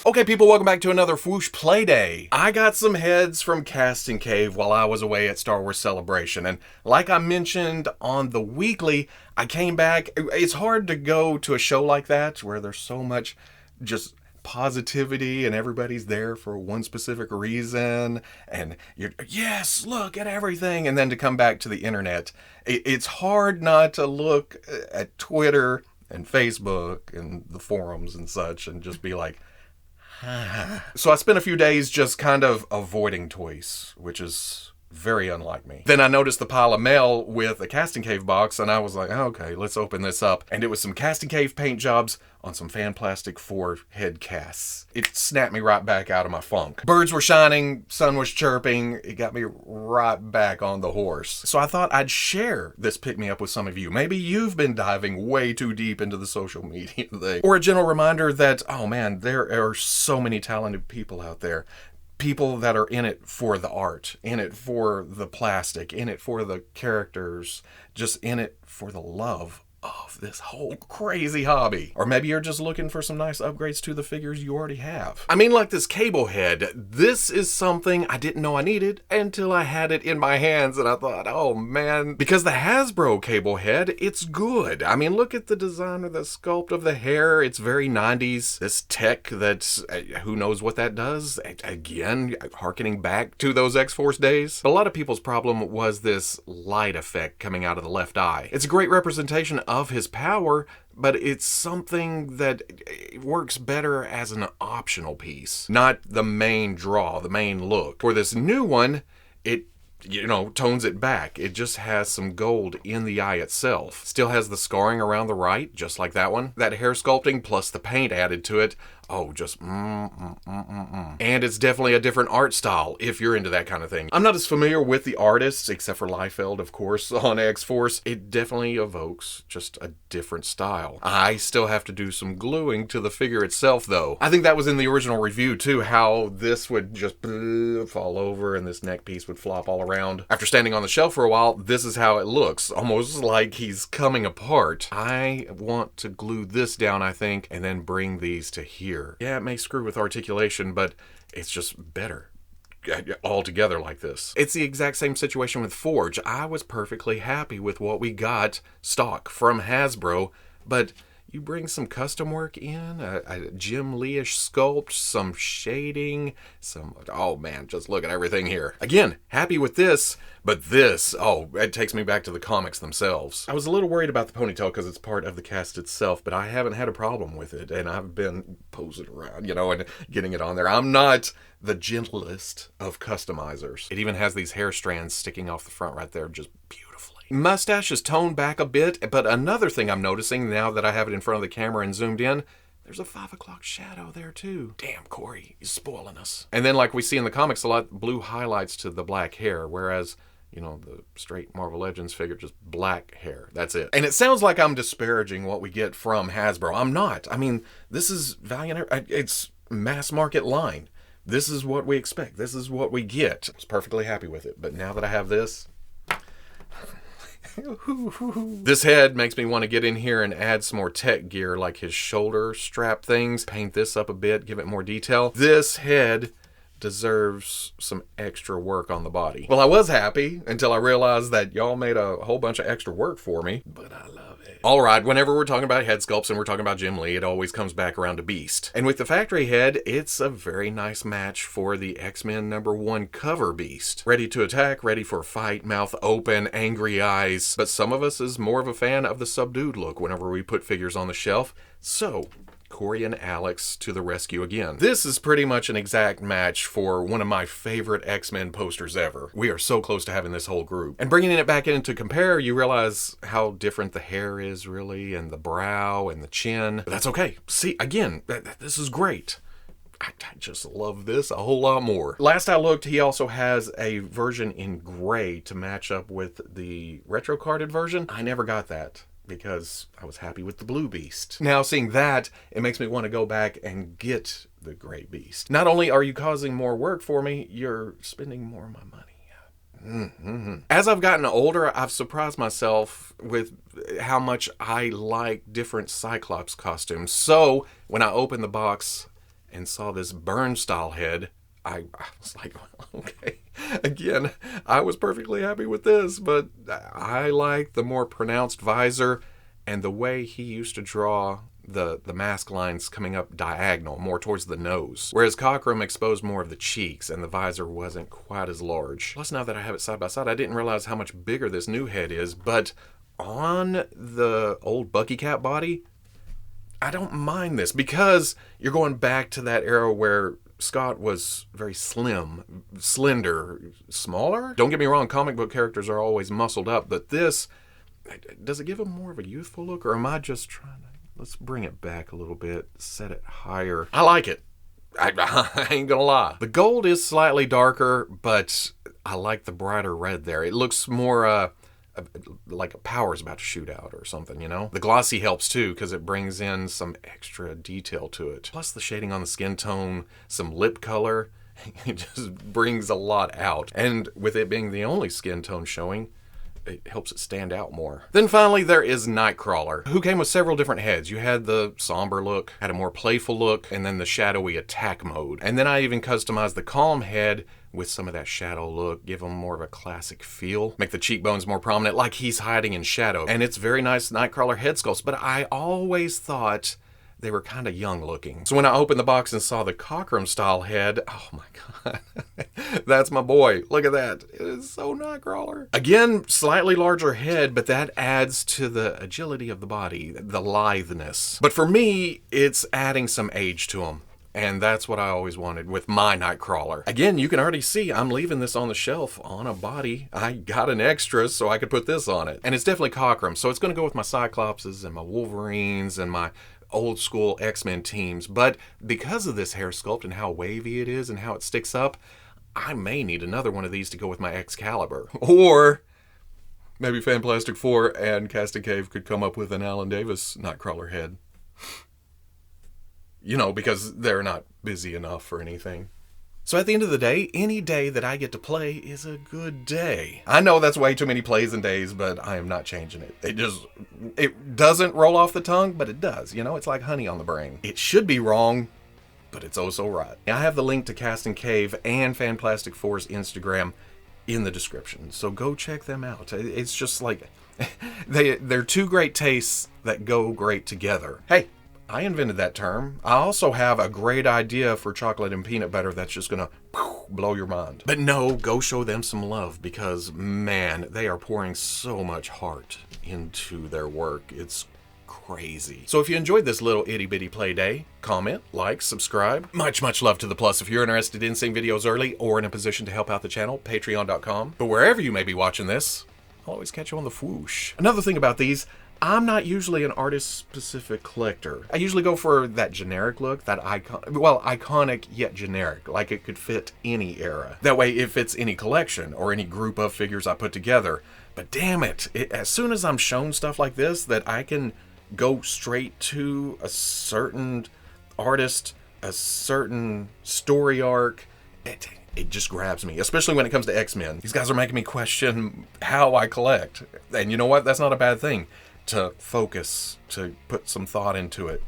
Okay, people, welcome back to another Fwoosh Playday. I got some heads from Casting Cave while I was away at Star Wars Celebration, and like I mentioned on the weekly, I came back. It's hard to go to a show like that where there's so much just positivity and everybody's there for one specific reason, and you're, yes, look at everything, and then to come back to the internet. It's hard not to look at Twitter and Facebook and the forums and such and just be like, so I spent a few days just kind of avoiding toys, which is very unlike me. Then I noticed the pile of mail with a Casting Cave box, and I was like, okay, let's open this up. And it was some Casting Cave paint jobs on some Fanplastic Four head casts. It snapped me right back out of my funk. Birds were shining, sun was chirping, it got me right back on the horse. So I thought I'd share this pick-me-up with some of you. Maybe you've been diving way too deep into the social media thing. Or a gentle reminder that, oh man, there are so many talented people out there. People that are in it for the art, in it for the plastic, in it for the characters, just in it for the love of this whole crazy hobby. Or maybe you're just looking for some nice upgrades to the figures you already have. I mean, like this cable head, this is something I didn't know I needed until I had it in my hands, and I thought, oh man, because the Hasbro cable head, it's good. I mean, look at the design of the sculpt of the hair. It's very 90s. This tech that's, who knows what that does? Again, harkening back to those X-Force days. A lot of people's problem was this light effect coming out of the left eye. It's a great representation of his power, but it's something that works better as an optional piece, not the main draw, the main look. For this new one, it, tones it back. It just has some gold in the eye itself. Still has the scarring around the right, just like that one. That hair sculpting plus the paint added to it. Oh, just And it's definitely a different art style if you're into that kind of thing. I'm not as familiar with the artists, except for Liefeld, of course, on X-Force. It definitely evokes just a different style. I still have to do some gluing to the figure itself, though. I think that was in the original review, too, how this would just fall over and this neck piece would flop all around. After standing on the shelf for a while, this is how it looks. Almost like he's coming apart. I want to glue this down, I think, and then bring these to here. Yeah, it may screw with articulation, but it's just better all together like this. It's the exact same situation with Forge. I was perfectly happy with what we got stock from Hasbro, but you bring some custom work in, a Jim Lee-ish sculpt, some shading, oh man, just look at everything here. Again, happy with this, but this, oh, it takes me back to the comics themselves. I was a little worried about the ponytail because it's part of the cast itself, but I haven't had a problem with it, and I've been posing around, and getting it on there. I'm not the gentlest of customizers. It even has these hair strands sticking off the front right there, just beautifully. Mustache is toned back a bit, but another thing I'm noticing now that I have it in front of the camera and zoomed in, there's a 5 o'clock shadow there too. Damn, Corey, he's spoiling us. And then like we see in the comics a lot, blue highlights to the black hair, whereas the straight Marvel Legends figure, just black hair. That's it. And it sounds like I'm disparaging what we get from Hasbro. I'm not. I mean, this is Valiant. It's mass market line. This is what we expect. This is what we get. I was perfectly happy with it. But now that I have this, this head makes me want to get in here and add some more tech gear, like his shoulder strap things. Paint this up a bit, give it more detail. This head deserves some extra work on the body. Well, I was happy until I realized that y'all made a whole bunch of extra work for me, but I love it. All right, whenever we're talking about head sculpts and we're talking about Jim Lee, it always comes back around to Beast. And with the factory head, it's a very nice match for the X-Men #1 cover Beast. Ready to attack, ready for a fight, mouth open, angry eyes. But some of us is more of a fan of the subdued look whenever we put figures on the shelf. So Corey and Alex to the rescue again. This is pretty much an exact match for one of my favorite X-Men posters ever. We are so close to having this whole group. And bringing it back in to compare, you realize how different the hair is really, and the brow and the chin. But that's okay. See, again, this is great. I just love this a whole lot more. Last I looked, he also has a version in gray to match up with the retro carded version. I never got that, because I was happy with the blue Beast. Now seeing that, it makes me want to go back and get the gray Beast. Not only are you causing more work for me, you're spending more of my money. As I've gotten older, I've surprised myself with how much I like different Cyclops costumes. So when I opened the box and saw this Buren style head, I was like, okay. Again, I was perfectly happy with this, but I like the more pronounced visor and the way he used to draw the mask lines coming up diagonal, more towards the nose. Whereas Cockrum exposed more of the cheeks and the visor wasn't quite as large. Plus, now that I have it side by side, I didn't realize how much bigger this new head is, but on the old Bucky Cat body, I don't mind this because you're going back to that era where Scott was very slim, slender, smaller. Don't get me wrong, comic book characters are always muscled up, but this, does it give him more of a youthful look, or am I just trying to, let's bring it back a little bit, set it higher. I like it. I ain't gonna lie. The gold is slightly darker, but I like the brighter red there. It looks more, like a power's about to shoot out or something, you know? The glossy helps too, because it brings in some extra detail to it. Plus the shading on the skin tone, some lip color, it just brings a lot out. And with it being the only skin tone showing, it helps it stand out more. Then finally, there is Nightcrawler, who came with several different heads. You had the somber look, had a more playful look, and then the shadowy attack mode. And then I even customized the calm head with some of that shadow look, give him more of a classic feel, make the cheekbones more prominent, like he's hiding in shadow. And it's very nice Nightcrawler head sculpts, but I always thought they were kind of young looking. So when I opened the box and saw the Cockrum style head, oh my god, that's my boy. Look at that. It is so Nightcrawler. Again, slightly larger head, but that adds to the agility of the body, the litheness. But for me, it's adding some age to him. And that's what I always wanted with my Nightcrawler. Again, you can already see I'm leaving this on the shelf on a body. I got an extra so I could put this on it. And it's definitely Cockrum, so it's going to go with my Cyclopses and my Wolverines and my old school X-Men teams. But because of this hair sculpt and how wavy it is and how it sticks up, I may need another one of these to go with my Excalibur. Or maybe Fanplastic Four and Casting Cave could come up with an Alan Davis Nightcrawler head. You know, because they're not busy enough or anything. So at the end of the day, any day that I get to play is a good day. I know that's way too many plays and days, but I am not changing it. It doesn't roll off the tongue, but it does. You know, it's like honey on the brain. It should be wrong, but it's oh so right. I have the link to Casting Cave and Fanplastic Four's Instagram in the description, so go check them out. It's just like, they're two great tastes that go great together. Hey, I invented that term. I also have a great idea for chocolate and peanut butter that's just gonna blow your mind. But no, go show them some love because, man, they are pouring so much heart into their work. It's crazy. So if you enjoyed this little itty bitty play day, comment, like, subscribe. Much love to the plus. If you're interested in seeing videos early or in a position to help out the channel, patreon.com. But wherever you may be watching this, I'll always catch you on the Fwoosh. Another thing about these, I'm not usually an artist-specific collector. I usually go for that generic look, that iconic yet generic, like it could fit any era. That way it fits any collection or any group of figures I put together. But damn it, as soon as I'm shown stuff like this, that I can go straight to a certain artist, a certain story arc, it just grabs me, especially when it comes to X-Men. These guys are making me question how I collect. And you know what? That's not a bad thing. To focus, to put some thought into it.